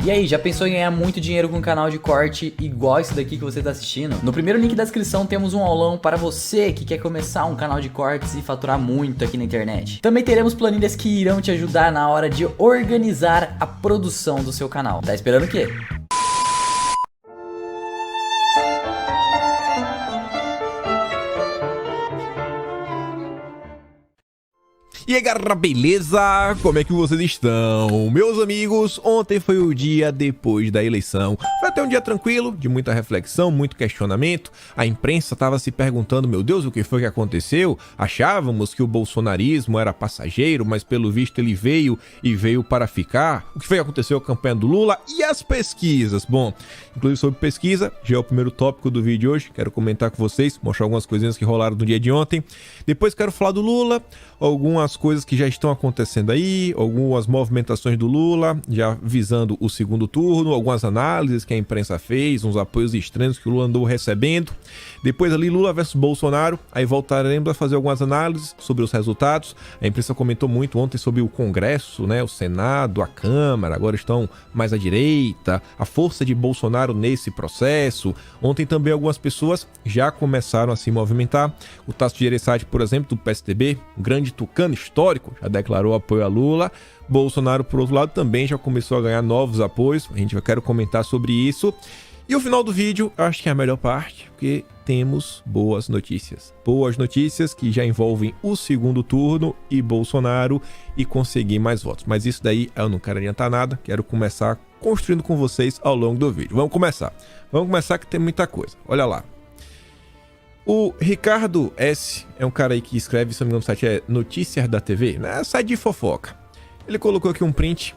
E aí, já pensou em ganhar muito dinheiro com um canal de corte igual esse daqui que você está assistindo? No primeiro link da descrição temos um aulão para você que quer começar um canal de cortes e faturar muito aqui na internet. Também teremos planilhas que irão te ajudar na hora de organizar a produção do seu canal. Tá esperando o quê? E aí galera, beleza? Como é que vocês estão? Meus amigos, ontem foi o dia depois da eleição. Foi até um dia tranquilo, de muita reflexão, muito questionamento. A imprensa estava se perguntando, meu Deus, o que foi que aconteceu? Achávamos que o bolsonarismo era passageiro, mas pelo visto ele veio e veio para ficar. O que foi que aconteceu com a campanha do Lula e as pesquisas? Bom, inclusive sobre pesquisa, já é o primeiro tópico do vídeo de hoje. Quero comentar com vocês, mostrar algumas coisinhas que rolaram no dia de ontem. Depois quero falar do Lula, algumas coisas que já estão acontecendo aí, algumas movimentações do Lula, já visando o segundo turno, algumas análises que a imprensa fez, uns apoios estranhos que o Lula andou recebendo. Depois ali Lula versus Bolsonaro, aí voltaremos a fazer algumas análises sobre os resultados. A imprensa comentou muito ontem sobre o Congresso, né, o Senado, a Câmara, agora estão mais à direita, a força de Bolsonaro nesse processo. Ontem também algumas pessoas já começaram a se movimentar. O Tasso Gereissati, por exemplo, do PSDB, um grande tucano histórico, já declarou apoio a Lula. Bolsonaro, por outro lado, também já começou a ganhar novos apoios. A gente vai querer comentar sobre isso. E o final do vídeo, acho que é a melhor parte, porque temos boas notícias. Boas notícias que já envolvem o segundo turno e Bolsonaro e conseguir mais votos. Mas isso daí eu não quero adiantar nada, quero começar construindo com vocês ao longo do vídeo. Vamos começar. Vamos começar que tem muita coisa. Olha lá. O Ricardo S. é um cara aí que escreve, se não me engano, no site é Notícias da TV, né? Site de fofoca. Ele colocou aqui um print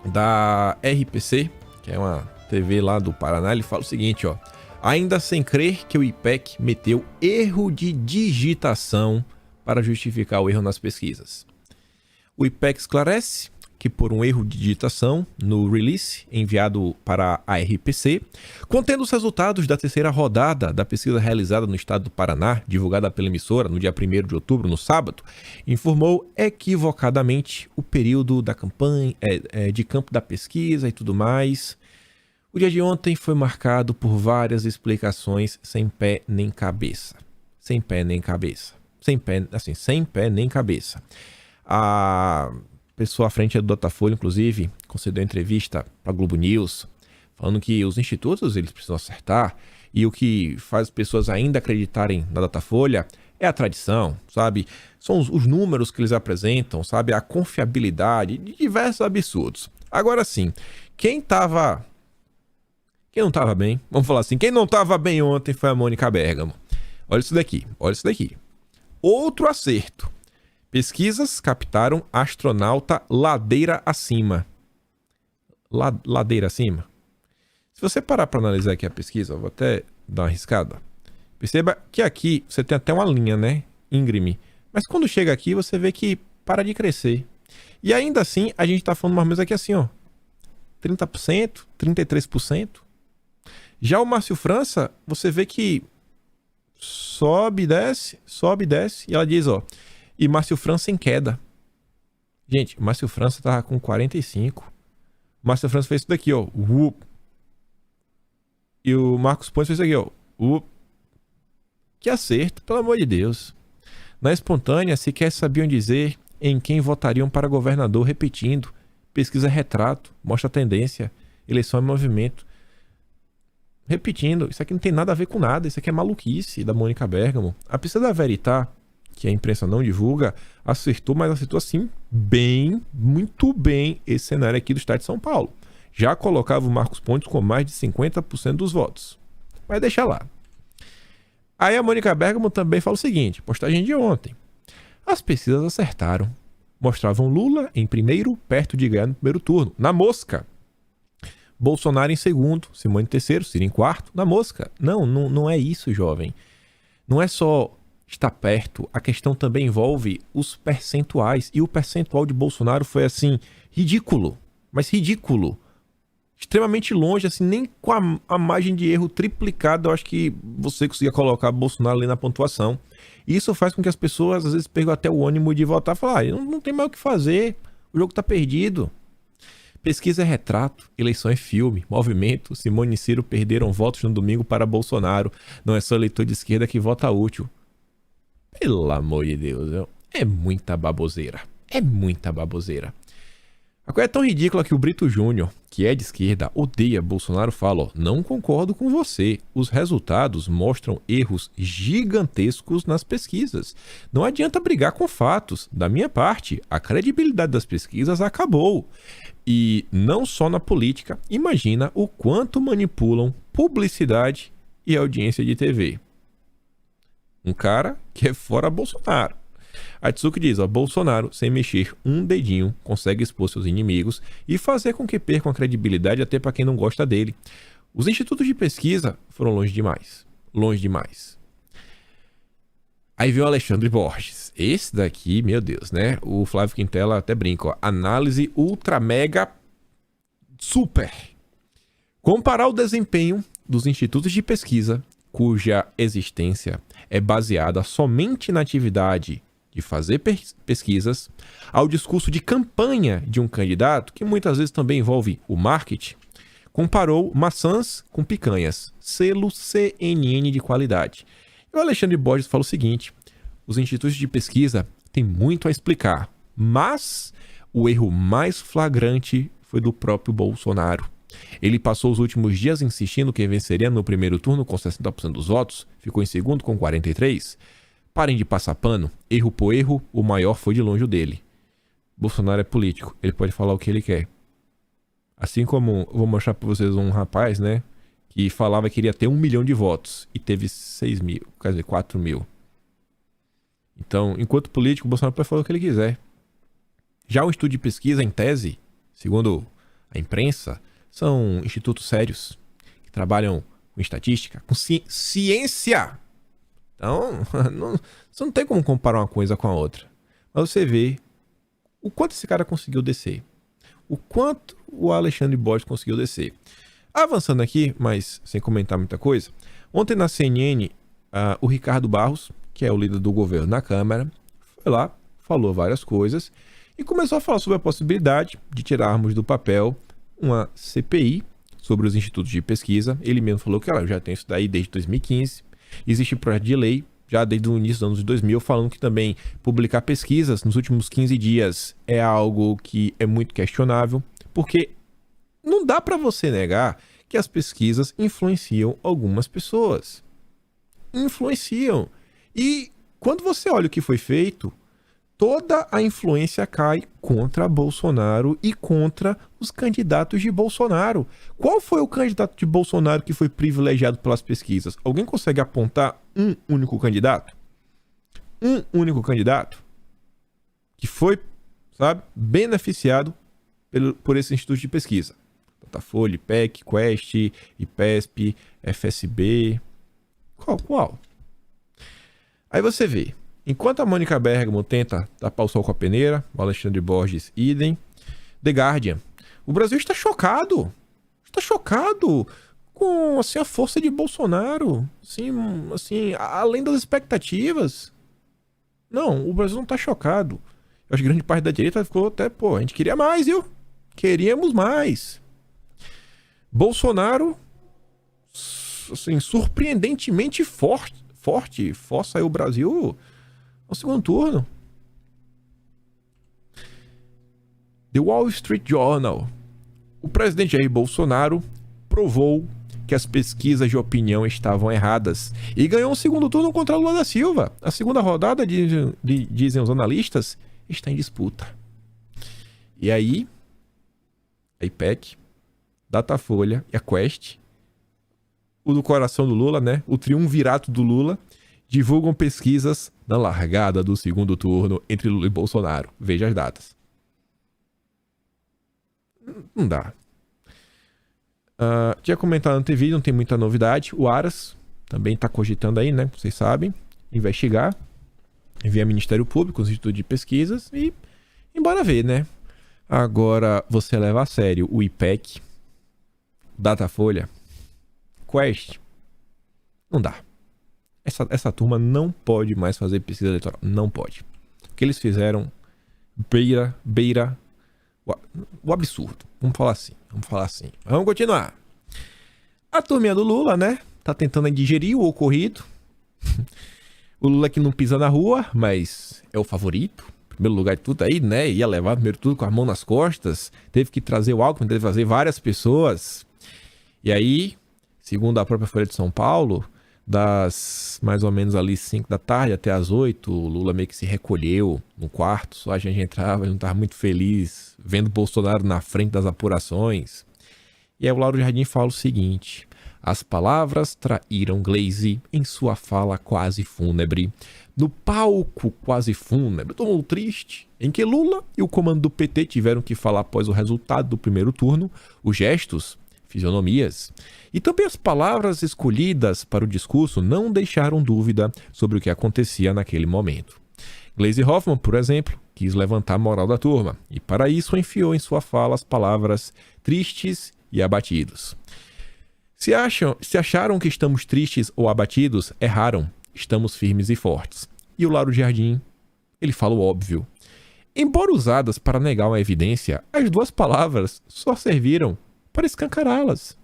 da RPC, que é uma TV lá do Paraná. Ele fala o seguinte, ó: ainda sem crer que o IPEC meteu erro de digitação para justificar o erro nas pesquisas. O IPEC esclarece que por um erro de digitação no release enviado para a RPC, contendo os resultados da terceira rodada da pesquisa realizada no estado do Paraná, divulgada pela emissora no dia 1º de outubro, no sábado, informou equivocadamente o período da campanha, de campo da pesquisa e tudo mais. O dia de ontem foi marcado por várias explicações sem pé nem cabeça. Sem pé nem cabeça. Sem pé nem cabeça. A pessoa à frente do Datafolha, inclusive, concedeu entrevista para a Globo News, falando que os institutos eles precisam acertar e o que faz as pessoas ainda acreditarem na Datafolha é a tradição, sabe? São os números que eles apresentam, sabe? A confiabilidade de diversos absurdos. Agora sim, quem não estava bem, vamos falar assim, quem não estava bem ontem foi a Mônica Bergamo. Olha isso daqui, olha isso daqui. Outro acerto. Pesquisas captaram astronauta ladeira acima. Ladeira acima? Se você parar para analisar aqui a pesquisa, eu vou até dar uma arriscada. Perceba que aqui você tem até uma linha, né? Íngreme. Mas quando chega aqui, você vê que para de crescer. E ainda assim, a gente está falando mais ou menos aqui assim, ó. 30%, 33%. Já o Márcio França, você vê que sobe, desce. E ela diz, ó. E Márcio França em queda. Gente, o Márcio França tava com 45. O Márcio França fez isso daqui, ó. E o Marcos Pontes fez isso aqui, ó. Que acerto, pelo amor de Deus. Na espontânea, sequer sabiam dizer em quem votariam para governador, repetindo. Pesquisa retrato, mostra tendência. Eleição em movimento. Repetindo, isso aqui não tem nada a ver com nada. Isso aqui é maluquice da Mônica Bergamo. A pesquisa da Veritá, que a imprensa não divulga, acertou, mas acertou assim bem, muito bem esse cenário aqui do estado de São Paulo. Já colocava o Marcos Pontes com mais de 50% dos votos. Mas deixa lá. Aí a Mônica Bergamo também fala o seguinte, postagem de ontem. As pesquisas acertaram. Mostravam Lula em primeiro, perto de ganhar no primeiro turno, na mosca. Bolsonaro em segundo, Simone em terceiro, Ciro em quarto, na mosca. Não é isso, jovem. Não é só está perto, a questão também envolve os percentuais, e o percentual de Bolsonaro foi assim, ridículo, mas ridículo, extremamente longe, assim, nem com a margem de erro triplicada, eu acho que você conseguia colocar Bolsonaro ali na pontuação. E isso faz com que as pessoas às vezes percam até o ânimo de votar e falar, não tem mais o que fazer, o jogo tá perdido. Pesquisa é retrato, eleição é filme, movimento, Simone e Ciro perderam votos no domingo para Bolsonaro. Não é só eleitor de esquerda que vota útil. Pelo amor de Deus, é muita baboseira. É muita baboseira. A coisa é tão ridícula que o Brito Júnior, que é de esquerda, odeia Bolsonaro, fala, ó, não concordo com você. Os resultados mostram erros gigantescos nas pesquisas. Não adianta brigar com fatos. Da minha parte, a credibilidade das pesquisas acabou. E não só na política, imagina o quanto manipulam publicidade e audiência de TV. Um cara que é fora Bolsonaro. A Tsuki diz, ó, Bolsonaro, sem mexer um dedinho, consegue expor seus inimigos e fazer com que percam a credibilidade até para quem não gosta dele. Os institutos de pesquisa foram longe demais. Longe demais. Aí veio o Alexandre Borges. Esse daqui, meu Deus, né? O Flávio Quintela até brinca, ó. Análise ultra mega super. Comparar o desempenho dos institutos de pesquisa, cuja existência é baseada somente na atividade de fazer pesquisas, ao discurso de campanha de um candidato, que muitas vezes também envolve o marketing, comparou maçãs com picanhas, selo CNN de qualidade. E o Alexandre Borges fala o seguinte, os institutos de pesquisa têm muito a explicar, mas o erro mais flagrante foi do próprio Bolsonaro. Ele passou os últimos dias insistindo que venceria no primeiro turno com 60% dos votos, ficou em segundo com 43%. Parem de passar pano, erro por erro, o maior foi de longe o dele. Bolsonaro é político, ele pode falar o que ele quer. Assim como eu vou mostrar pra vocês um rapaz, né, que falava que queria ter 1 milhão de votos e teve 6 mil, quer dizer, 4 mil. Então, enquanto político, o Bolsonaro pode falar o que ele quiser. Já o instituto de pesquisa, em tese, segundo a imprensa, são institutos sérios, que trabalham com estatística, com ciência. Então, você não tem como comparar uma coisa com a outra. Mas você vê o quanto esse cara conseguiu descer. O quanto o Alexandre Borges conseguiu descer. Avançando aqui, mas sem comentar muita coisa. Ontem na CNN, o Ricardo Barros, que é o líder do governo na Câmara, foi lá, falou várias coisas e começou a falar sobre a possibilidade de tirarmos do papel uma CPI sobre os institutos de pesquisa. Ele mesmo falou que já tem isso daí desde 2015. Existe projeto de lei, já desde o início dos anos 2000, falando que também publicar pesquisas nos últimos 15 dias é algo que é muito questionável, porque não dá para você negar que as pesquisas influenciam algumas pessoas. Influenciam. E quando você olha o que foi feito, toda a influência cai contra Bolsonaro e contra os candidatos de Bolsonaro. Qual foi o candidato de Bolsonaro que foi privilegiado pelas pesquisas? Alguém consegue apontar um único candidato? Um único candidato que foi, sabe, beneficiado por esse instituto de pesquisa? Datafolha, IPEC, Quest, IPESP, FSB. Qual? Aí você vê. Enquanto a Mônica Bergamo tenta tapar o sol com a peneira, o Alexandre Borges, idem. The Guardian. O Brasil está chocado. Está chocado com assim, a força de Bolsonaro. Assim, além das expectativas. Não, o Brasil não está chocado. Eu acho que grande parte da direita ficou até, a gente queria mais, viu? Queríamos mais. Bolsonaro, assim, surpreendentemente forte, força aí o Brasil no segundo turno. The Wall Street Journal. O presidente Jair Bolsonaro provou que as pesquisas de opinião estavam erradas e ganhou um segundo turno contra Lula da Silva. A segunda rodada, dizem os analistas, está em disputa. E aí, a IPEC, Datafolha e a Quest, o do coração do Lula, né? O triunvirato do Lula, divulgam pesquisas na largada do segundo turno entre Lula e Bolsonaro. Veja as datas. Não dá. Tinha comentado no TV, não tem muita novidade. O Aras também está cogitando aí, né? Vocês sabem, investigar via Ministério Público, os institutos de pesquisas e embora ver, né? Agora, você leva a sério o IPEC, Datafolha, Quest, não dá. Essa turma não pode mais fazer pesquisa eleitoral. Não pode. O que eles fizeram beira o absurdo. Vamos falar assim. Vamos continuar. A turminha do Lula, né? Tá tentando digerir o ocorrido. O Lula que não pisa na rua, mas é o favorito. Primeiro lugar de tudo aí, né? Ia levar primeiro tudo com a mão nas costas. Teve que trazer o Alckmin, teve que trazer várias pessoas. E aí, segundo a própria Folha de São Paulo, das mais ou menos ali 5 da tarde até as 8, o Lula meio que se recolheu no quarto. Só a gente entrava, ele não estava muito feliz vendo Bolsonaro na frente das apurações. E aí o Lauro Jardim fala o seguinte: as palavras traíram Gleisi em sua fala quase fúnebre. No palco quase fúnebre, todo mundo triste, em que Lula e o comando do PT tiveram que falar após o resultado do primeiro turno, os gestos, fisionomias e também as palavras escolhidas para o discurso não deixaram dúvida sobre o que acontecia naquele momento. Gleisi Hoffmann, por exemplo, quis levantar a moral da turma e para isso enfiou em sua fala as palavras tristes e abatidos. Se acharam que estamos tristes ou abatidos, erraram. Estamos firmes e fortes. E o Lauro Jardim, ele fala o óbvio. Embora usadas para negar uma evidência, as duas palavras só serviram para escancará-las.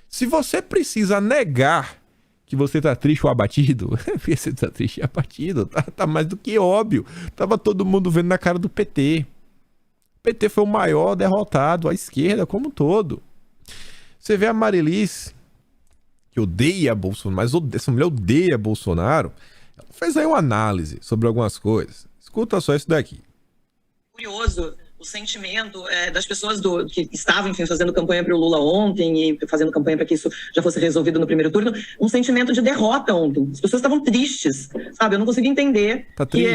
Se você precisa negar que você está triste ou abatido, você está triste e abatido, tá mais do que óbvio. Tava todo mundo vendo na cara do PT. O PT foi o maior derrotado, a esquerda como um todo. Você vê a Marilis, que odeia Bolsonaro, mas essa mulher odeia Bolsonaro, ela fez aí uma análise sobre algumas coisas. Escuta só isso daqui. Curioso o sentimento das pessoas que estavam, enfim, fazendo campanha para o Lula ontem e fazendo campanha para que isso já fosse resolvido no primeiro turno, um sentimento de derrota ontem. As pessoas estavam tristes, sabe? Eu não consegui entender que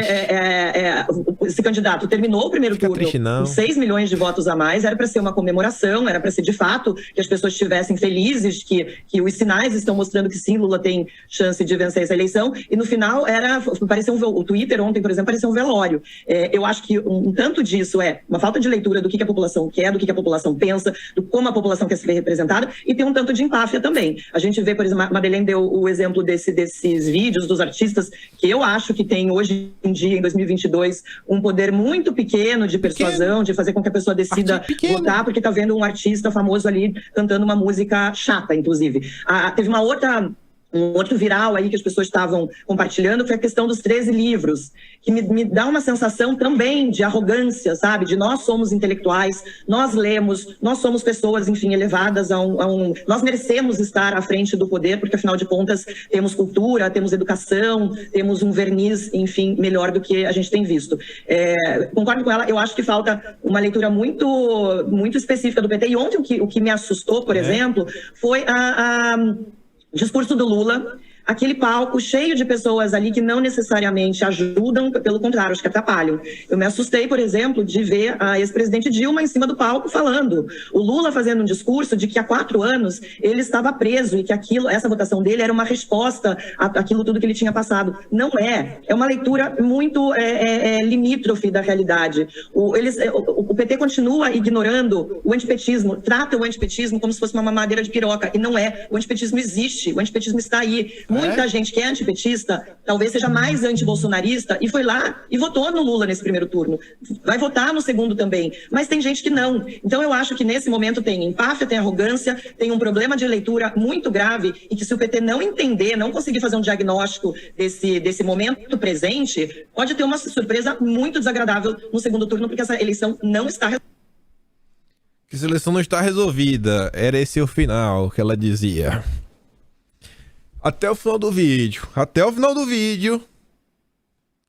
esse candidato terminou o primeiro turno com 6 milhões de votos a mais, era para ser uma comemoração, era para ser de fato que as pessoas estivessem felizes, que os sinais estão mostrando que sim, Lula tem chance de vencer essa eleição, e no final pareceu o Twitter ontem, por exemplo, pareceu um velório. Eu acho que um tanto disso uma falta de leitura do que a população quer, do que a população pensa, do como a população quer se ver representada, e tem um tanto de empáfia também. A gente vê, por exemplo, a Madeleine deu o exemplo desses vídeos dos artistas, que eu acho que tem hoje em dia, em 2022, um poder muito pequeno de persuasão, de fazer com que a pessoa decida votar, porque está vendo um artista famoso ali cantando uma música chata, inclusive. Teve um outro viral aí que as pessoas estavam compartilhando, foi a questão dos 13 livros, que me dá uma sensação também de arrogância, sabe? De nós somos intelectuais, nós lemos, nós somos pessoas, enfim, elevadas nós merecemos estar à frente do poder, porque afinal de contas temos cultura, temos educação, temos um verniz, enfim, melhor do que a gente tem visto. Concordo com ela, eu acho que falta uma leitura muito, muito específica do PT, e ontem o que me assustou, por exemplo, foi discurso do Lula, aquele palco cheio de pessoas ali que não necessariamente ajudam, pelo contrário, acho que atrapalham. Eu me assustei, por exemplo, de ver a ex-presidente Dilma em cima do palco falando. O Lula fazendo um discurso de que há 4 anos ele estava preso e que essa votação dele era uma resposta àquilo tudo que ele tinha passado. Não é. É uma leitura muito limítrofe da realidade. O PT continua ignorando o antipetismo, trata o antipetismo como se fosse uma mamadeira de piroca, e não é. O antipetismo existe, o antipetismo está aí. Muita gente que é antipetista, talvez seja mais antibolsonarista, e foi lá e votou no Lula nesse primeiro turno. Vai votar no segundo também. Mas tem gente que não. Então eu acho que nesse momento tem empáfia, tem arrogância, tem um problema de leitura muito grave, e que se o PT não entender, não conseguir fazer um diagnóstico desse momento presente, pode ter uma surpresa muito desagradável no segundo turno, porque essa eleição não está resolvida. Essa eleição não está resolvida. Era esse o final que ela dizia. Até o final do vídeo,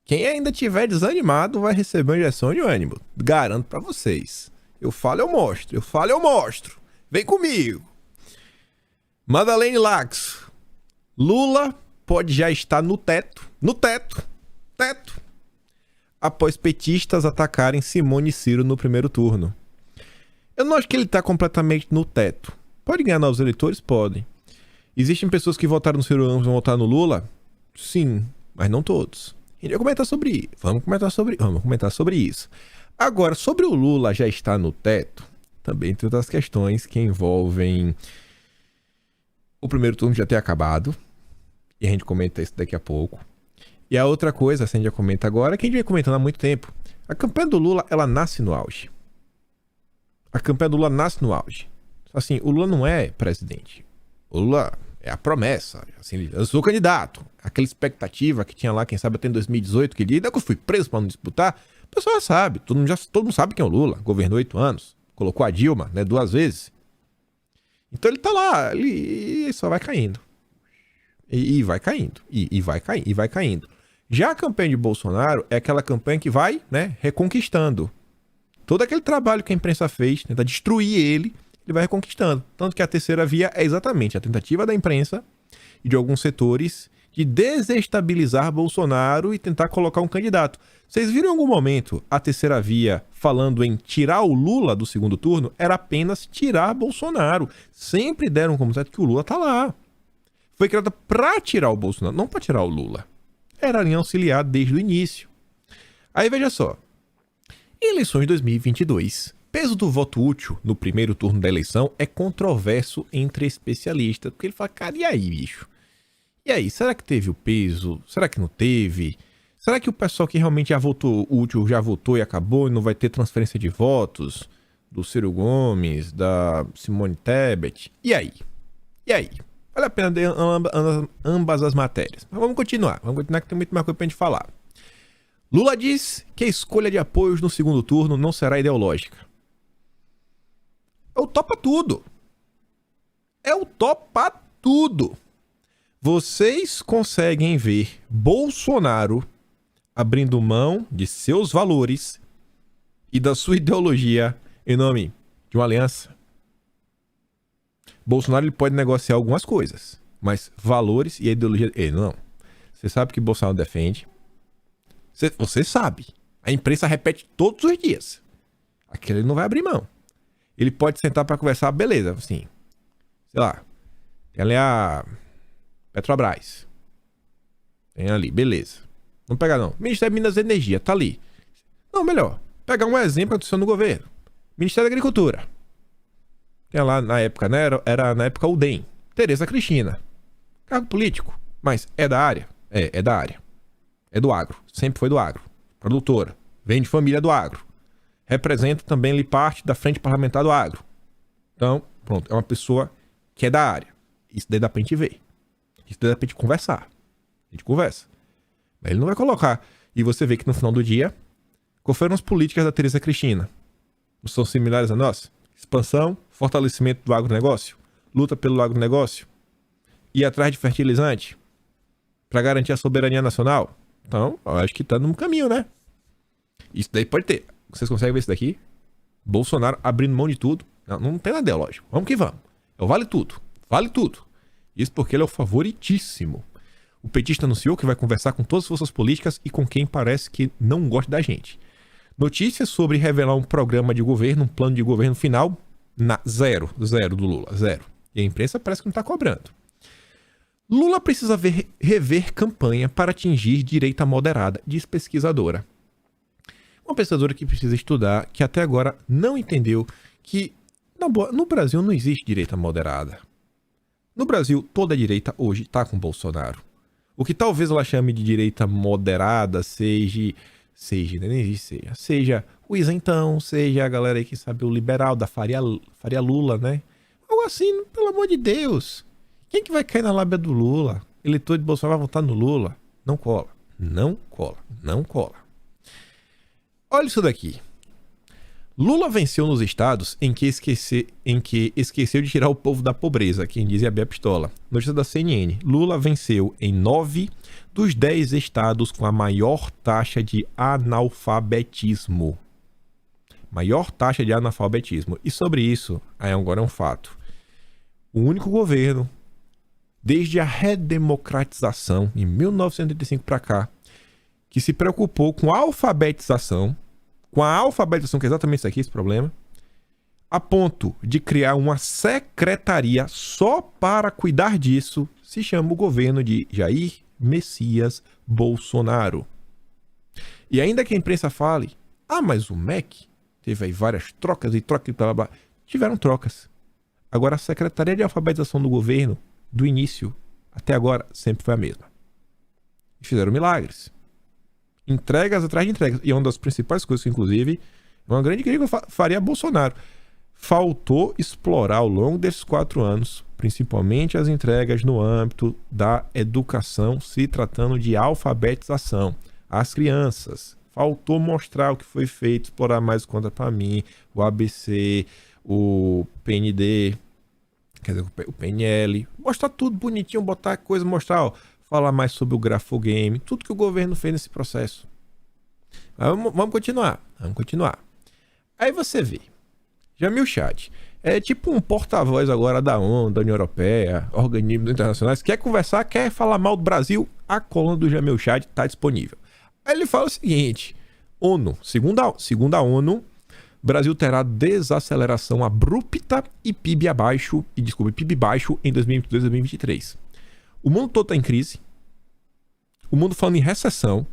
quem ainda tiver desanimado vai receber uma injeção de ânimo. Garanto pra vocês. Eu falo, eu mostro. Vem comigo. Madeleine Lax. Lula pode já estar no teto. Após petistas atacarem Simone e Ciro no primeiro turno. Eu não acho que ele tá completamente no teto. Pode ganhar novos eleitores? Podem. Existem pessoas que votaram no Ciro Gomes e vão votar no Lula? Sim, mas não todos. A gente vai comentar sobre isso. Vamos comentar sobre isso. Agora, sobre o Lula já estar no teto, também tem outras questões que envolvem o primeiro turno já ter acabado. E a gente comenta isso daqui a pouco. E a outra coisa, assim, a gente já comenta agora, que a gente vem comentando há muito tempo. A campanha do Lula, ela nasce no auge. A campanha do Lula nasce no auge. Assim, o Lula não é presidente. O Lula é a promessa. Assim, eu sou candidato. Aquela expectativa que tinha lá, quem sabe até em 2018, que ele ainda que eu fui preso para não disputar, o pessoal já sabe. Todo mundo sabe quem é o Lula. Governou 8 anos. Colocou a Dilma, né, 2 vezes. Então ele tá lá, ele só vai caindo. E vai caindo. E vai caindo. E vai caindo. Já a campanha de Bolsonaro é aquela campanha que vai, né, reconquistando. Todo aquele trabalho que a imprensa fez, tentar destruir ele vai reconquistando. Tanto que a terceira via é exatamente a tentativa da imprensa e de alguns setores de desestabilizar Bolsonaro e tentar colocar um candidato. Vocês viram em algum momento a terceira via falando em tirar o Lula do segundo turno? Era apenas tirar Bolsonaro. Sempre deram como certo que o Lula tá lá. Foi criada para tirar o Bolsonaro, não para tirar o Lula. Era a linha auxiliar desde o início. Aí veja só. Em eleições de 2022, peso do voto útil no primeiro turno da eleição é controverso entre especialistas. Porque ele fala, cara, e aí, bicho? E aí, será que teve o peso? Será que não teve? Será que o pessoal que realmente já votou útil já votou e acabou e não vai ter transferência de votos? Do Ciro Gomes, da Simone Tebet? E aí? E aí? Vale a pena ler ambas as matérias. Mas vamos continuar que tem muito mais coisa pra gente falar. Lula diz que a escolha de apoios no segundo turno não será ideológica. É o topa tudo. É o topa tudo. Vocês conseguem ver Bolsonaro abrindo mão de seus valores e da sua ideologia em nome de uma aliança? Bolsonaro ele pode negociar algumas coisas, mas valores e a ideologia... Ele não. Você sabe o que Bolsonaro defende. Você sabe. A imprensa repete todos os dias. Aquele ele não vai abrir mão. Ele pode sentar para conversar, beleza, assim. Sei lá. Tem ali a Petrobras. Tem ali, beleza. Não pegar não. Ministério de Minas e Energia, tá ali. Não, melhor. Pegar um exemplo que aconteceu no governo. Ministério da Agricultura. Tem lá na época, né? Era na época o DEM. Tereza Cristina. Cargo político. Mas é da área? É da área. É do agro. Sempre foi do agro. Produtora. Vem de família do agro. Representa também ali parte da frente parlamentar do agro. Então, pronto. É uma pessoa que é da área. Isso daí dá pra gente ver. Isso daí dá pra gente conversar. A gente conversa. Mas ele não vai colocar. E você vê que no final do dia, quais foram as políticas da Tereza Cristina? Não são similares a nós? Expansão, fortalecimento do agronegócio, luta pelo agronegócio, ir atrás de fertilizante para garantir a soberania nacional. Então, eu acho que tá no caminho, né? Isso daí pode ter. Vocês conseguem ver isso daqui? Bolsonaro abrindo mão de tudo. Não tem nada ideológico. Vamos que vamos. Vale tudo. Vale tudo. Isso porque ele é o favoritíssimo. O petista anunciou que vai conversar com todas as forças políticas e com quem parece que não gosta da gente. Notícias sobre revelar um programa de governo, um plano de governo final, zero do Lula, zero. E a imprensa parece que não está cobrando. Lula precisa rever campanha para atingir direita moderada, diz pesquisadora. Uma pesquisadora que precisa estudar, que até agora não entendeu que no Brasil não existe direita moderada. No Brasil, toda a direita hoje está com Bolsonaro. O que talvez ela chame de direita moderada seja o isentão, seja a galera aí que sabe o liberal da Faria Lula, né? Algo assim, pelo amor de Deus. Quem que vai cair na lábia do Lula? Eleitor de Bolsonaro vai votar no Lula? Não cola. Não cola. Não cola. Olha isso daqui. Lula venceu nos estados em que esqueceu de tirar o povo da pobreza, quem diz é a Bia Pistola. Notícia da CNN. Lula venceu em 9 dos 10 estados com a maior taxa de analfabetismo. Maior taxa de analfabetismo. E sobre isso, agora é um fato. O único governo, desde a redemocratização, em 1985 para cá, que se preocupou com a alfabetização, que é exatamente isso aqui, esse problema, a ponto de criar uma secretaria só para cuidar disso, se chama o governo de Jair Messias Bolsonaro. E ainda que a imprensa fale, mas o MEC teve aí várias trocas e blá blá blá. Tiveram trocas. Agora a secretaria de alfabetização do governo, do início até agora, sempre foi a mesma. E fizeram milagres. Entregas atrás de entregas. E uma das principais coisas que, inclusive, é uma grande crítica que faria a Bolsonaro. faltou explorar ao longo desses 4 anos, principalmente as entregas no âmbito da educação, se tratando de alfabetização. As crianças, faltou mostrar o que foi feito, explorar mais conta para mim, o ABC, o PND, quer dizer, o PNL, mostrar tudo bonitinho, botar coisa, mostrar, ó, falar mais sobre o grafogame, tudo que o governo fez nesse processo. Mas vamos continuar. Aí você vê, Jamil Chad é tipo um porta-voz agora da ONU, da União Europeia, organismos internacionais, quer conversar, quer falar mal do Brasil, a coluna do Jamil Chad está disponível. Aí ele fala o seguinte, ONU, segundo a ONU, Brasil terá desaceleração abrupta e PIB baixo em 2022 e 2023. O mundo todo está em crise, o mundo falando em recessão.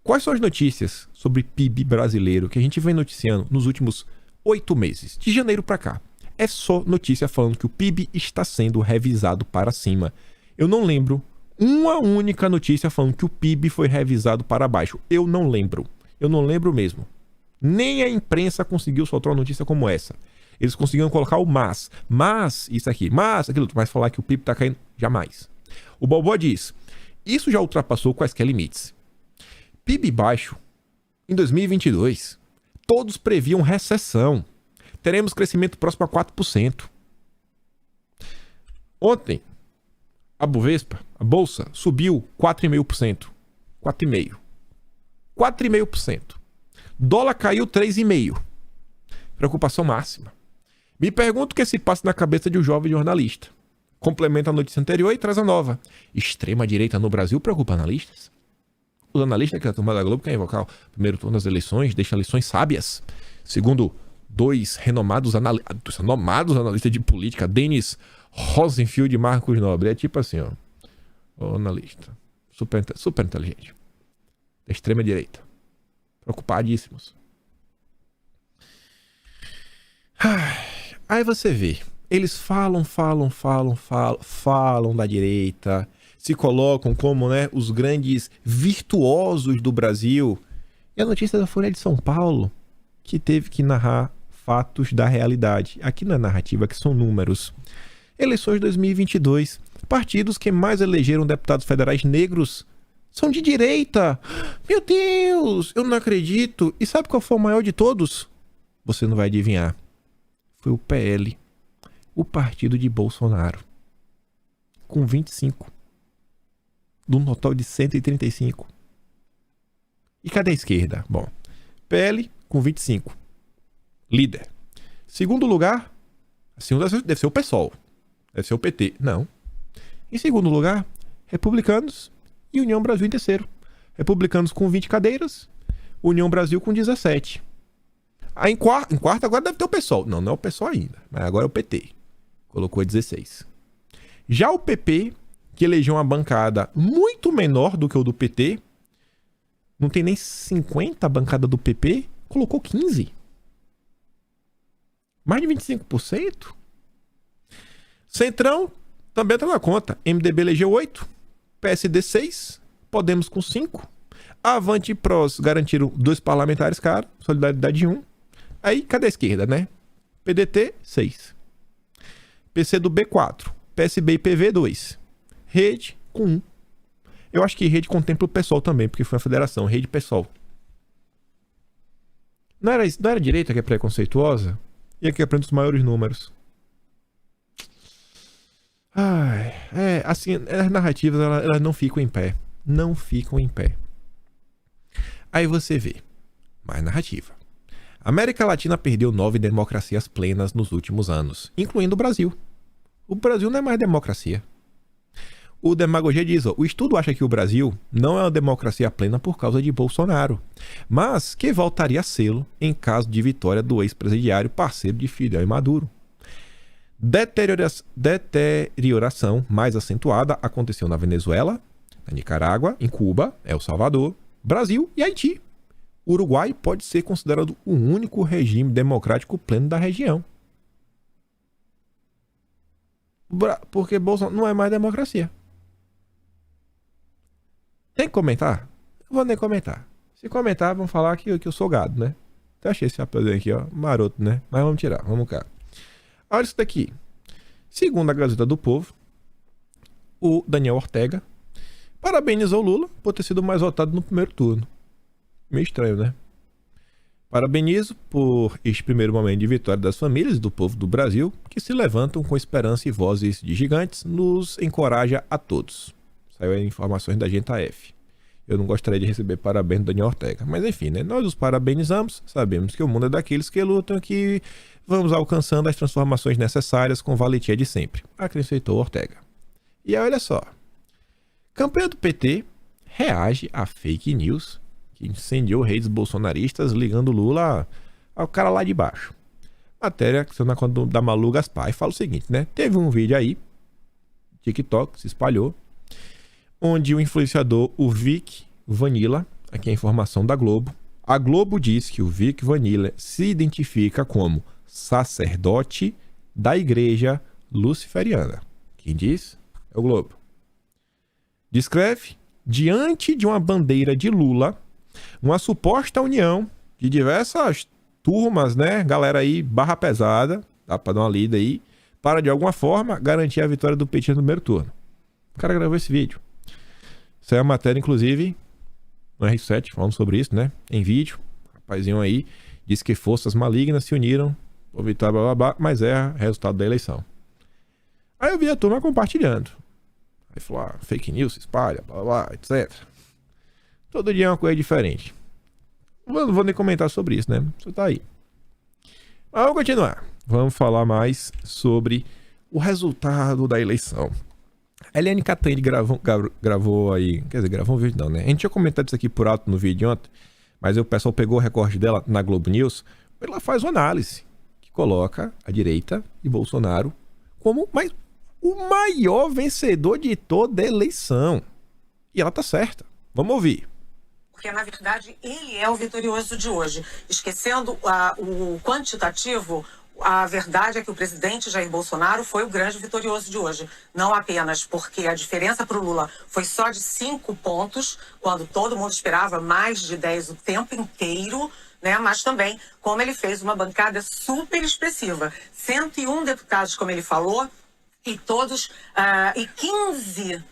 Quais são as notícias sobre PIB brasileiro que a gente vem noticiando nos últimos 8 meses, de janeiro para cá? É só notícia falando que o PIB está sendo revisado para cima. Eu não lembro uma única notícia falando que o PIB foi revisado para baixo. Eu não lembro mesmo. Nem a imprensa conseguiu soltar uma notícia como essa. Eles conseguiram colocar o mas isso aqui, mas aquilo, mas falar que o PIB está caindo, jamais. O Balboa diz, isso já ultrapassou quaisquer limites. PIB baixo em 2022. Todos previam recessão. Teremos crescimento próximo a 4%. Ontem, a Bovespa, a Bolsa, subiu 4,5%. 4,5%. Dólar caiu 3,5%. Preocupação máxima. Me pergunto o que se passa na cabeça de um jovem jornalista. Complementa a notícia anterior e traz a nova. Extrema-direita no Brasil preocupa analistas? Os analistas que a turma da Globo quer invocar o primeiro turno das eleições, deixa lições sábias. Segundo 2 renomados analistas de política, Denis Rosenfield e Marcos Nobre. É tipo assim, ó. O analista. Super inteligente. Da extrema direita. Preocupadíssimos. Aí você vê. Eles falam da direita, se colocam como, né, os grandes virtuosos do Brasil. E a notícia da Folha de São Paulo, que teve que narrar fatos da realidade. Aqui não é narrativa, aqui são números. Eleições de 2022. Partidos que mais elegeram deputados federais negros são de direita. Meu Deus, eu não acredito. E sabe qual foi o maior de todos? Você não vai adivinhar. Foi o PL, o partido de Bolsonaro, com 25, de um total de 135. E cadê a esquerda? Bom, PL com 25, líder. Segundo lugar, assim, deve ser o PSOL, deve ser o PT. Não. Em segundo lugar, Republicanos e União Brasil em terceiro. Republicanos com 20 cadeiras, União Brasil com 17. Aí em quarto agora deve ter o PSOL. Não é o PSOL ainda, mas agora é o PT. Colocou 16. Já o PP, que elegeu uma bancada muito menor do que o do PT, não tem nem 50 a bancada do PP, colocou 15. Mais de 25%. Centrão também entra na conta. MDB elegeu 8, PSD 6, Podemos com 5, Avante e PROS garantiram 2 parlamentares, cara, Solidariedade 1. Aí, cadê a esquerda, né? PDT, 6. PCdoB, 4. PSB e PV, 2. Rede, com 1. Eu acho que Rede contempla o PSOL também, porque foi uma federação. Rede e PSOL. Não era a direita que é preconceituosa? E aqui aprende os maiores números. Assim, as narrativas, elas não ficam em pé. Não ficam em pé. Aí você vê. Mais narrativa. A América Latina perdeu 9 democracias plenas nos últimos anos, incluindo o Brasil. O Brasil não é mais democracia. O Demagogia diz, ó, o estudo acha que o Brasil não é uma democracia plena por causa de Bolsonaro, mas que voltaria a sê-lo em caso de vitória do ex-presidiário parceiro de Fidel e Maduro. Deterioração mais acentuada aconteceu na Venezuela, na Nicarágua, em Cuba, El Salvador, Brasil e Haiti. O Uruguai pode ser considerado o único regime democrático pleno da região. Porque Bolsonaro não é mais democracia. Tem que comentar? Eu vou nem comentar. Se comentar, vão falar que eu sou gado, né? Até achei esse chapeuzinho aqui, ó, maroto, né? Mas vamos tirar, vamos cá. Olha isso daqui. Segundo a Gazeta do Povo, o Daniel Ortega parabenizou Lula por ter sido mais votado no primeiro turno. Meio estranho, né? Parabenizo por este primeiro momento de vitória das famílias e do povo do Brasil, que se levantam com esperança e vozes de gigantes, nos encoraja a todos. Saiu aí informações da Agenda F. Eu não gostaria de receber parabéns do Daniel Ortega. Mas enfim, né? Nós os parabenizamos, sabemos que o mundo é daqueles que lutam, que vamos alcançando as transformações necessárias com valentia de sempre, acrescentou Ortega. E aí, olha só. Campanha do PT reage a fake news que incendiou redes bolsonaristas ligando Lula ao cara lá de baixo. Matéria que na conta da Malu Gaspar e fala o seguinte, né? Teve um vídeo aí, TikTok, se espalhou, onde o influenciador, o Vic Vanilla, aqui é a informação da Globo, a Globo diz que o Vic Vanilla se identifica como sacerdote da igreja luciferiana. Quem diz? É o Globo. Descreve, diante de uma bandeira de Lula, uma suposta união de diversas turmas, né? Galera aí, barra pesada, dá pra dar uma lida aí, para de alguma forma garantir a vitória do PT no primeiro turno. O cara gravou esse vídeo. Isso é uma matéria, inclusive, no R7, falando sobre isso, né? Em vídeo. O rapazinho aí disse que forças malignas se uniram por vitória, blá, blá, blá, mas é resultado da eleição. Aí eu vi a turma compartilhando. Aí falou, fake news se espalha, blá, blá, etc. Todo dia é uma coisa diferente. Não vou nem comentar sobre isso, né? Isso tá aí. Mas vamos continuar. Vamos falar mais sobre o resultado da eleição. A Eliane Cantanhede gravou aí... Quer dizer, gravou um vídeo não, né? A gente tinha comentado isso aqui por alto no vídeo ontem, mas o pessoal pegou o recorte dela na Globo News. Ela faz uma análise que coloca a direita e Bolsonaro como o maior vencedor de toda a eleição. E ela tá certa. Vamos ouvir. Porque, na verdade, ele é o vitorioso de hoje. Esquecendo o quantitativo, a verdade é que o presidente Jair Bolsonaro foi o grande vitorioso de hoje. Não apenas porque a diferença para o Lula foi só de 5 pontos, quando todo mundo esperava mais de 10 o tempo inteiro, né? Mas também como ele fez uma bancada super expressiva. 101 deputados, como ele falou, e todos, e 15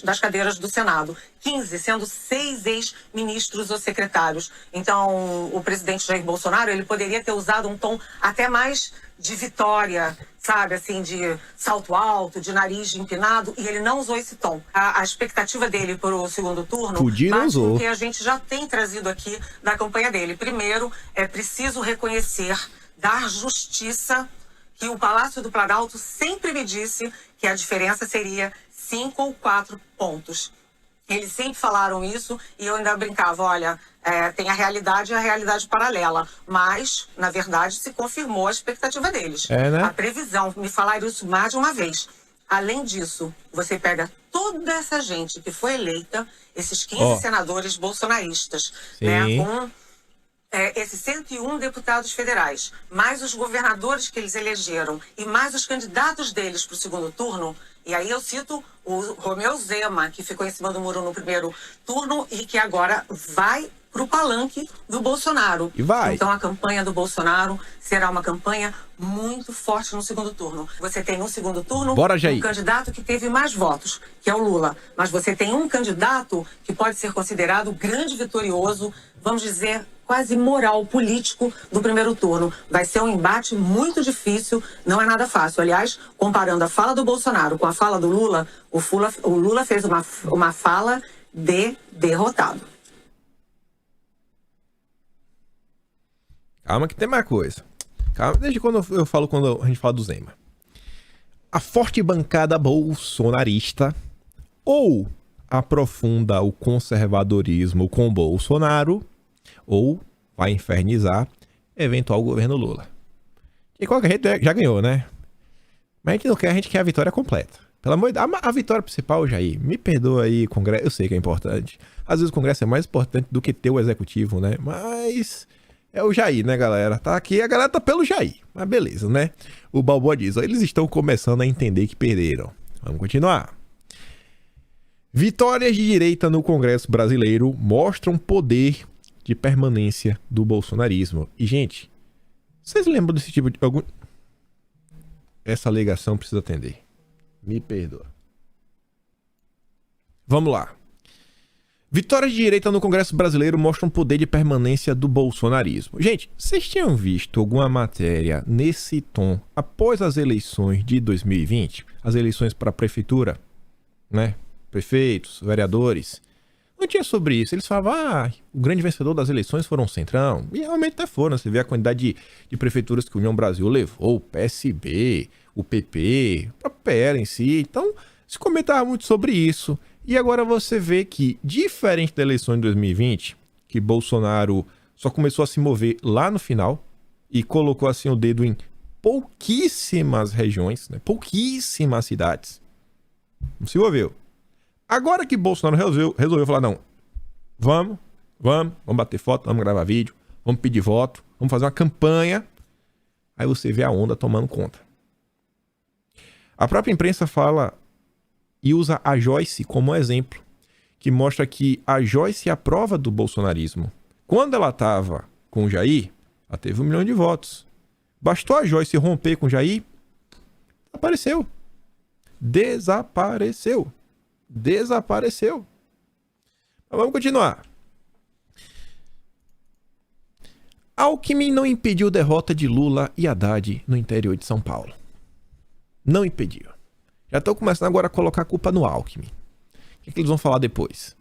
das cadeiras do Senado. 15, sendo 6 ex-ministros ou secretários. Então, o presidente Jair Bolsonaro, ele poderia ter usado um tom até mais de vitória, sabe, assim, de salto alto, de nariz empinado, e ele não usou esse tom. A expectativa dele para o segundo turno bate com o que a gente já tem trazido aqui da campanha dele. Primeiro, é preciso reconhecer, dar justiça, que o Palácio do Planalto sempre me disse que a diferença seria 5 ou 4 pontos. Eles sempre falaram isso e eu ainda brincava, olha, tem a realidade e a realidade paralela. Mas, na verdade, se confirmou a expectativa deles. Né? A previsão, me falaram isso mais de uma vez. Além disso, você pega toda essa gente que foi eleita, esses 15 senadores bolsonaristas, né, com... esses 101 deputados federais, mais os governadores que eles elegeram e mais os candidatos deles para o segundo turno, e aí eu cito o Romeu Zema, que ficou em cima do muro no primeiro turno e que agora vai para o palanque do Bolsonaro. E vai. Então a campanha do Bolsonaro será uma campanha muito forte no segundo turno. Você tem no segundo turno um candidato que teve mais votos, que é o Lula. Mas você tem um candidato que pode ser considerado grande vitorioso, vamos dizer, quase moral político do primeiro turno. Vai ser um embate muito difícil, não é nada fácil. Aliás, comparando a fala do Bolsonaro com a fala do Lula, o Lula fez uma fala de derrotado. Calma que tem mais coisa. Calma, desde quando a gente fala do Zema. A forte bancada bolsonarista ou aprofunda o conservadorismo com Bolsonaro ou vai infernizar eventual governo Lula. E qualquer jeito já ganhou, né? Mas a gente não quer, a gente quer a vitória completa. Pelo amor de Deus, a vitória principal, Jair, me perdoa aí, Congresso, eu sei que é importante. Às vezes o Congresso é mais importante do que ter o Executivo, né? Mas é o Jair, né, galera? Tá aqui, a galera tá pelo Jair. Mas beleza, né? O Balboa diz, ó, eles estão começando a entender que perderam. Vamos continuar. Vitórias de direita no Congresso brasileiro mostram poder de permanência do bolsonarismo. E, gente, vocês lembram desse tipo de... Essa alegação precisa atender. Me perdoa. Vamos lá. Vitórias de direita no Congresso Brasileiro mostram poder de permanência do bolsonarismo. Gente, vocês tinham visto alguma matéria nesse tom após as eleições de 2020? As eleições para a prefeitura, né? Prefeitos, vereadores. Não tinha sobre isso. Eles falavam, o grande vencedor das eleições foram o Centrão. E realmente até foram. Você vê a quantidade de prefeituras que a União Brasil levou, o PSB, o PP, o próprio PL em si. Então, se comentava muito sobre isso. E agora você vê que, diferente da eleição de 2020, que Bolsonaro só começou a se mover lá no final e colocou assim o dedo em pouquíssimas regiões, né? Pouquíssimas cidades. Não se envolveu. Agora que Bolsonaro resolveu falar, não, vamos bater foto, vamos gravar vídeo, vamos pedir voto, vamos fazer uma campanha. Aí você vê a onda tomando conta. A própria imprensa fala e usa a Joyce como exemplo, que mostra que a Joyce é a prova do bolsonarismo. Quando ela estava com o Jair, ela teve 1 milhão de votos. Bastou a Joyce romper com o Jair, desapareceu. Mas vamos continuar. Alckmin não impediu derrota de Lula e Haddad no interior de São Paulo. Não impediu. Já estão começando agora a colocar a culpa no Alckmin. O que eles vão falar depois?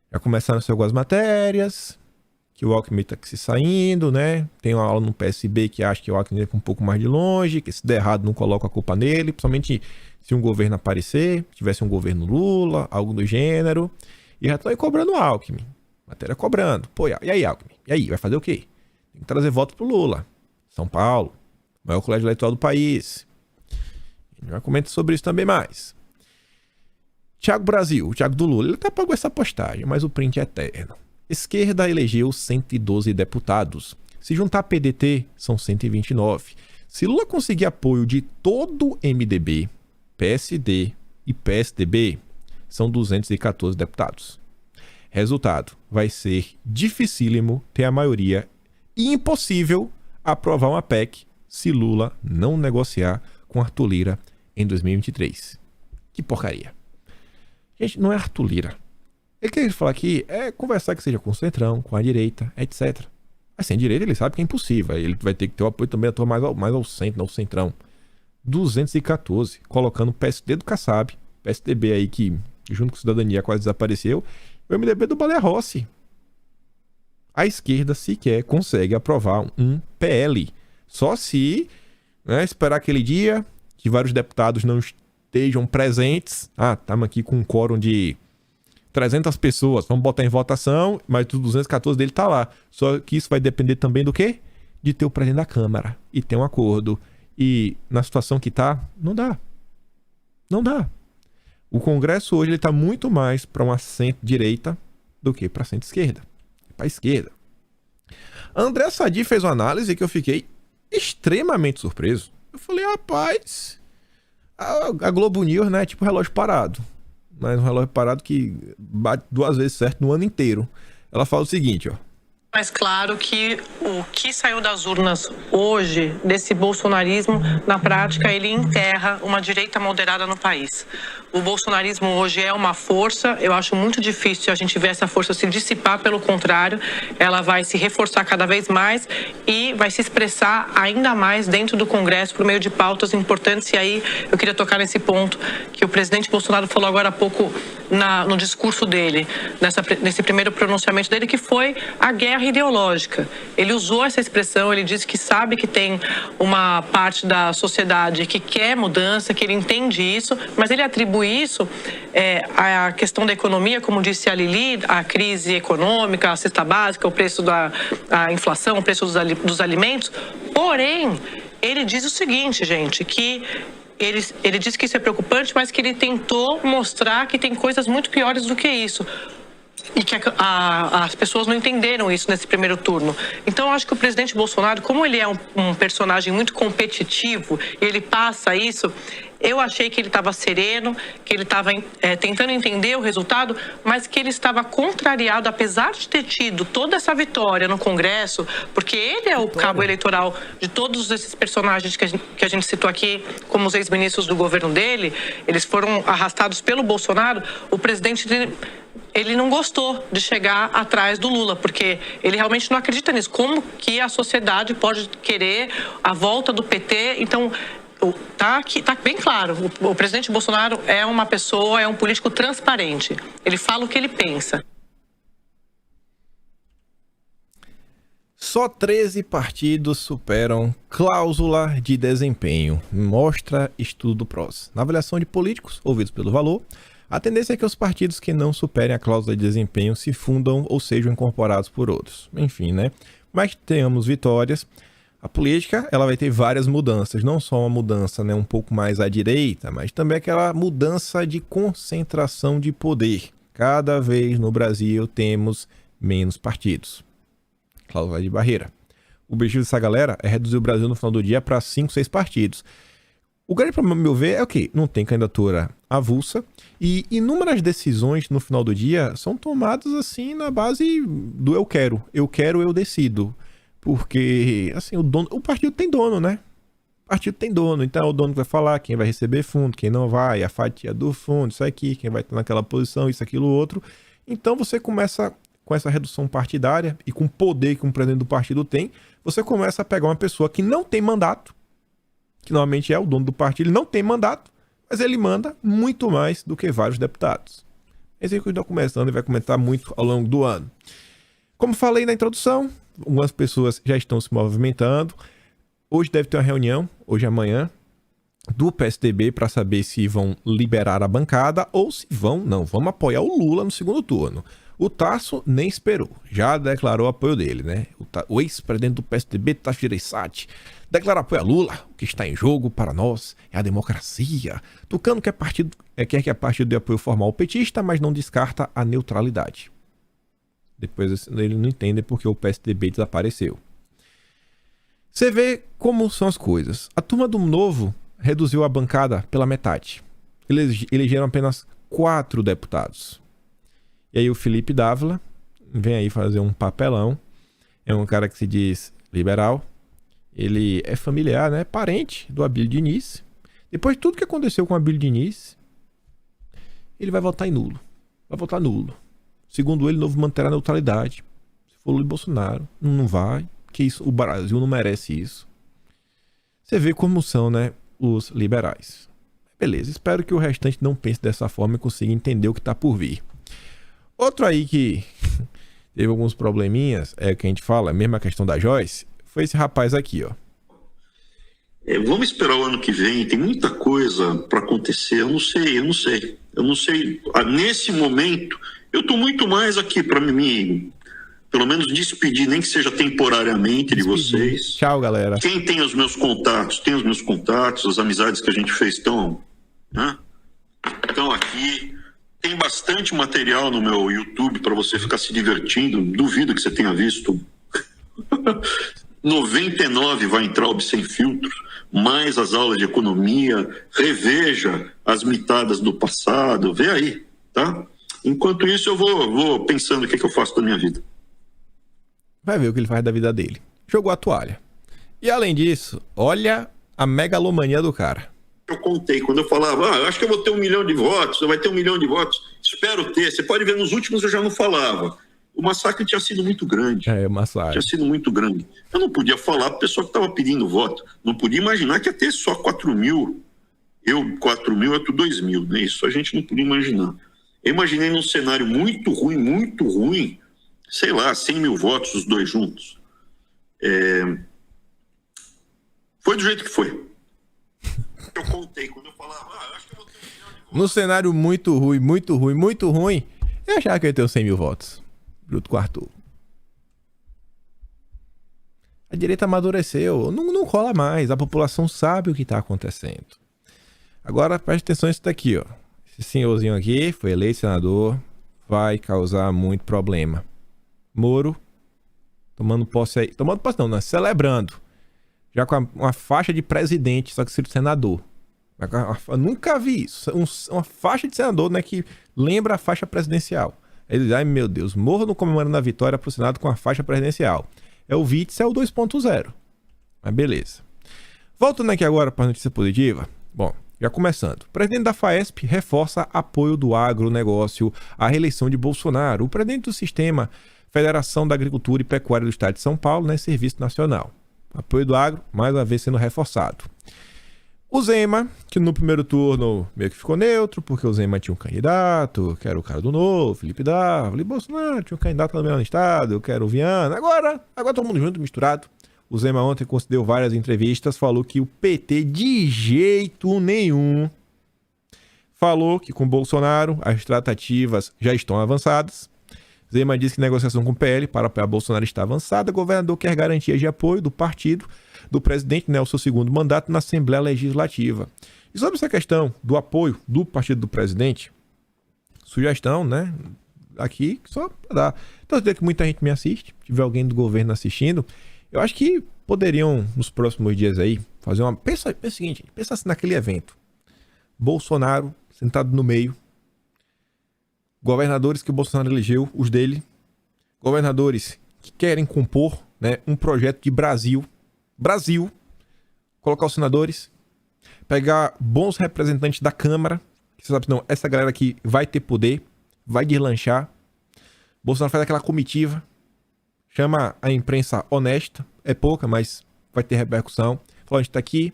Já começaram a ser algumas matérias, que o Alckmin está se saindo, né? Tem uma aula no PSB que acha que o Alckmin é um pouco mais de longe, que se der errado não coloca a culpa nele, principalmente se um governo aparecer, tivesse um governo Lula, algo do gênero. E já estão aí cobrando o Alckmin. Matéria cobrando. Pô, e aí, Alckmin? E aí, vai fazer o quê? Tem que trazer voto pro Lula. São Paulo, maior colégio eleitoral do país. A gente vai comentar sobre isso também mais. Thiago Brasil, o Thiago do Lula, ele até pagou essa postagem, mas o print é eterno. Esquerda elegeu 112 deputados. Se juntar PDT, são 129. Se Lula conseguir apoio de todo MDB, PSD e PSDB, são 214 deputados. Resultado, vai ser dificílimo ter a maioria e impossível aprovar uma PEC se Lula não negociar com Arthur Lira em 2023. Que porcaria. Gente, não é Arthur Lira. Ele quer falar aqui é conversar que seja com o Centrão, com a direita, etc. Mas sem direita ele sabe que é impossível. Ele vai ter que ter o apoio também mais ao centro, não ao Centrão. 214, colocando o PSD do Kassab, PSDB aí que junto com a Cidadania quase desapareceu, o MDB do Baleia Rossi. A esquerda sequer consegue aprovar um PL. Só se esperar aquele dia que vários deputados não estejam presentes. Estamos aqui com um quórum de 300 pessoas, vamos botar em votação, mas os 214 dele tá lá. Só que isso vai depender também do quê? De ter o presidente da Câmara e ter um acordo. E na situação que tá, não dá. Não dá. O Congresso hoje ele tá muito mais para uma centro-direita do que para centro-esquerda. Para esquerda. André Sadi fez uma análise que eu fiquei extremamente surpreso. Eu falei, rapaz, a Globo News, né, é tipo relógio parado. Mas um relógio parado que bate 2 vezes certo no ano inteiro. Ela fala o seguinte, ó. Mas claro que o que saiu das urnas hoje, desse bolsonarismo, na prática, ele enterra uma direita moderada no país. O bolsonarismo hoje é uma força, eu acho muito difícil a gente ver essa força se dissipar, pelo contrário, ela vai se reforçar cada vez mais e vai se expressar ainda mais dentro do Congresso por meio de pautas importantes. E aí eu queria tocar nesse ponto que o presidente Bolsonaro falou agora há pouco no discurso dele, nesse primeiro pronunciamento dele, que foi a guerra ideológica. Ele usou essa expressão, ele disse que sabe que tem uma parte da sociedade que quer mudança, que ele entende isso, mas ele atribui isso à questão da economia, como disse a Lili, a crise econômica, a cesta básica, o preço a inflação, o preço dos alimentos. Porém, ele diz o seguinte, gente, que ele disse que isso é preocupante, mas que ele tentou mostrar que tem coisas muito piores do que isso. E que as pessoas não entenderam isso nesse primeiro turno. Então, eu acho que o presidente Bolsonaro, como ele é um personagem muito competitivo, e ele passa isso, Eu achei que ele estava sereno, que ele estava tentando entender o resultado, mas que ele estava contrariado, apesar de ter tido toda essa vitória no Congresso, porque ele é o cabo eleitoral de todos esses personagens que a gente citou aqui, como os ex-ministros do governo dele, eles foram arrastados pelo Bolsonaro. O presidente, ele não gostou de chegar atrás do Lula, porque ele realmente não acredita nisso. Como que a sociedade pode querer a volta do PT? Então, tá bem claro, o presidente Bolsonaro é uma pessoa, é um político transparente. Ele fala o que ele pensa. Só 13 partidos superam cláusula de desempenho, mostra estudo do PROS. Na avaliação de políticos ouvidos pelo Valor, a tendência é que os partidos que não superem a cláusula de desempenho se fundam ou sejam incorporados por outros. Enfim, né? Mas tenhamos vitórias. A política, ela vai ter várias mudanças, não só uma mudança, né, um pouco mais à direita, mas também aquela mudança de concentração de poder. Cada vez no Brasil temos menos partidos. Cláusula de barreira. O objetivo dessa galera é reduzir o Brasil no final do dia para 5, 6 partidos. O grande problema, ao meu ver, é o quê? Não tem candidatura avulsa e inúmeras decisões no final do dia são tomadas assim na base do eu quero, eu decido. Porque, assim, o partido tem dono, né? O partido tem dono, então é o dono que vai falar quem vai receber fundo, quem não vai, a fatia do fundo, isso aqui, quem vai estar naquela posição, isso, aquilo, outro. Então você começa, com essa redução partidária e com o poder que um presidente do partido tem, você começa a pegar uma pessoa que não tem mandato, que normalmente é o dono do partido, ele não tem mandato, mas ele manda muito mais do que vários deputados. Esse é o que está começando e vai comentar muito ao longo do ano. Como falei na introdução, algumas pessoas já estão se movimentando. Hoje deve ter uma reunião, hoje e amanhã, do PSDB para saber se vão liberar a bancada ou se vamos apoiar o Lula no segundo turno. O Tarso nem esperou, já declarou apoio dele, né? O ex-presidente do PSDB, Tasso Gereissati, declara apoio a Lula. O que está em jogo para nós é a democracia. Tucano quer que a partido dê apoio formal ao petista, mas não descarta a neutralidade. Depois ele não entende porque o PSDB desapareceu. Você vê como são as coisas. A turma do Novo reduziu a bancada pela metade. Eles elegeram apenas 4 deputados. E aí o Felipe Dávila vem aí fazer um papelão. É um cara que se diz liberal. Ele é familiar, né? Parente do Abílio Diniz. Depois de tudo que aconteceu com o Abílio Diniz, ele vai votar em nulo. Vai votar nulo. Segundo ele, o Novo manterá a neutralidade. Se for Lula e Bolsonaro, não vai. Que isso, o Brasil não merece isso. Você vê como são, né, os liberais. Beleza, espero que o restante não pense dessa forma e consiga entender o que está por vir. Outro aí que teve alguns probleminhas, é o que a gente fala, a mesma questão da Joyce, foi esse rapaz aqui, ó. Vamos esperar o ano que vem, tem muita coisa para acontecer, eu não sei. Nesse momento, eu estou muito mais aqui para me, pelo menos, despedir, nem que seja temporariamente de vocês. Tchau, galera. Quem tem os meus contatos, as amizades que a gente fez estão aqui. Tem bastante material no meu YouTube para você ficar se divertindo. Duvido que você tenha visto. 99 vai entrar o Sem Filtros, mais as aulas de economia, reveja as mitadas do passado, vê aí, tá? Enquanto isso eu vou pensando o que eu faço da minha vida. Vai ver o que ele faz da vida dele. Jogou a toalha. E além disso, olha a megalomania do cara. Eu contei, quando eu falava, eu acho que eu vou ter 1 milhão de votos, vai ter 1 milhão de votos, espero ter. Você pode ver, nos últimos eu já não falava. O massacre tinha sido muito grande. O massacre. Tinha sido muito grande. Eu não podia falar para o pessoal que estava pedindo voto. Não podia imaginar que ia ter só 4 mil. 4 mil, outro 2 mil, né? Isso a gente não podia imaginar. Eu imaginei num cenário muito ruim, sei lá, 100 mil votos, os dois juntos. Foi do jeito que foi. Eu contei, quando eu falava, acho que eu vou ter 1 milhão de votos. No cenário muito ruim, eu achava que eu ia ter 100 mil votos. Junto com o Arthur. A direita amadureceu, não rola mais, a população sabe o que está acontecendo. Agora preste atenção nisso daqui, ó. Esse senhorzinho aqui foi eleito senador, vai causar muito problema. Moro, tomando posse aí, celebrando, já com uma faixa de presidente, só que ser senador. Eu nunca vi isso. Uma faixa de senador, né, que lembra a faixa presidencial. Ele diz, ai meu Deus, morro no comemorando a vitória pro Senado com a faixa presidencial. É o Witzel 2.0. Mas beleza. Voltando aqui agora para a notícia positiva. Bom, já começando. O presidente da FAESP reforça apoio do agronegócio à reeleição de Bolsonaro. O presidente do sistema Federação da Agricultura e Pecuária do Estado de São Paulo, né, Serviço Nacional. Apoio do agro, mais uma vez sendo reforçado. O Zema, que no primeiro turno meio que ficou neutro, porque o Zema tinha um candidato, que era o cara do Novo, Felipe Dávila, e Bolsonaro tinha um candidato também no estado, que era o Viana. Agora todo mundo junto, misturado. O Zema ontem concedeu várias entrevistas, falou que o PT de jeito nenhum. Falou que com Bolsonaro as tratativas já estão avançadas. Zema disse que negociação com o PL para apoiar Bolsonaro está avançada. O governador quer garantias de apoio do partido do presidente, né, o seu segundo mandato na Assembleia Legislativa. E sobre essa questão do apoio do partido do presidente, sugestão, né, aqui só para dar. Então, eu sei que muita gente me assiste, se tiver alguém do governo assistindo, eu acho que poderiam, nos próximos dias aí, fazer uma... Pensa o seguinte, pensa assim naquele evento. Bolsonaro sentado no meio, governadores que o Bolsonaro elegeu, os dele, governadores que querem compor, né, um projeto de Brasil, colocar os senadores, pegar bons representantes da Câmara, que você sabe, não, essa galera aqui vai ter poder, vai deslanchar. Bolsonaro faz aquela comitiva, chama a imprensa honesta, é pouca, mas vai ter repercussão. Fala, a gente tá aqui,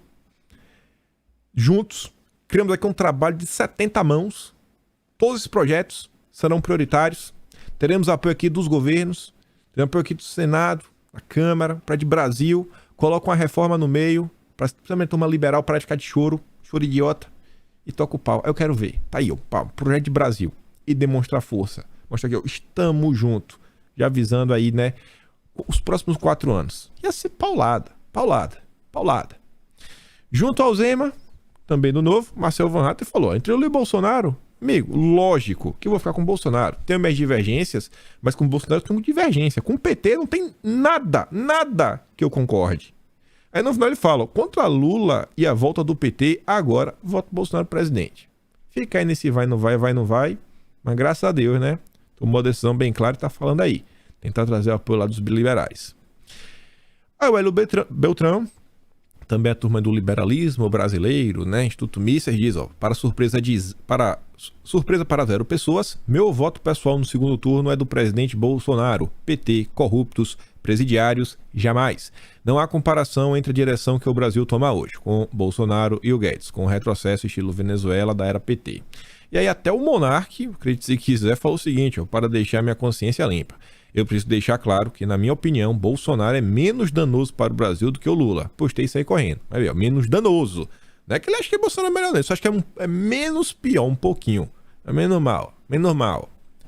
juntos, criamos aqui um trabalho de 70 mãos, todos esses projetos serão prioritários, teremos apoio aqui dos governos, teremos apoio aqui do Senado, da Câmara, para de Brasil, coloca uma reforma no meio, para principalmente uma liberal praticar de choro idiota, e toca o pau. Eu quero ver. Tá aí, ó, pau, projeto de Brasil. E demonstrar força. Mostra aqui, ó, estamos juntos. Já avisando aí, né, os próximos 4 anos. Ia ser paulada. Junto ao Zema, também do Novo, Marcelo Van Hatten falou, entre Lula e Bolsonaro, amigo, lógico que eu vou ficar com o Bolsonaro. Tenho minhas divergências, mas com o Bolsonaro eu tenho divergência. Com o PT não tem nada que eu concorde. Aí no final ele fala, contra Lula e a volta do PT, agora voto Bolsonaro presidente. Fica aí nesse vai, não vai, mas graças a Deus, né? Tomou uma decisão bem clara e tá falando aí. Tentar trazer o apoio lá dos liberais. Aí o Hélio Beltrão, também a turma do liberalismo brasileiro, né? Instituto Mises diz, ó, para surpresa para 0 pessoas, meu voto pessoal no segundo turno é do presidente Bolsonaro, PT, corruptos, presidiários, jamais. Não há comparação entre a direção que o Brasil toma hoje, com Bolsonaro e o Guedes, com o retrocesso estilo Venezuela da era PT. E aí até o Monark, acredite se quiser, falou o seguinte, ó, para deixar minha consciência limpa. Eu preciso deixar claro que, na minha opinião, Bolsonaro é menos danoso para o Brasil do que o Lula. Postei isso aí correndo. Vai ver, ó, menos danoso. Não é que ele acha que Bolsonaro é melhor, não. Ele só acha que é menos pior, um pouquinho. É menos mal.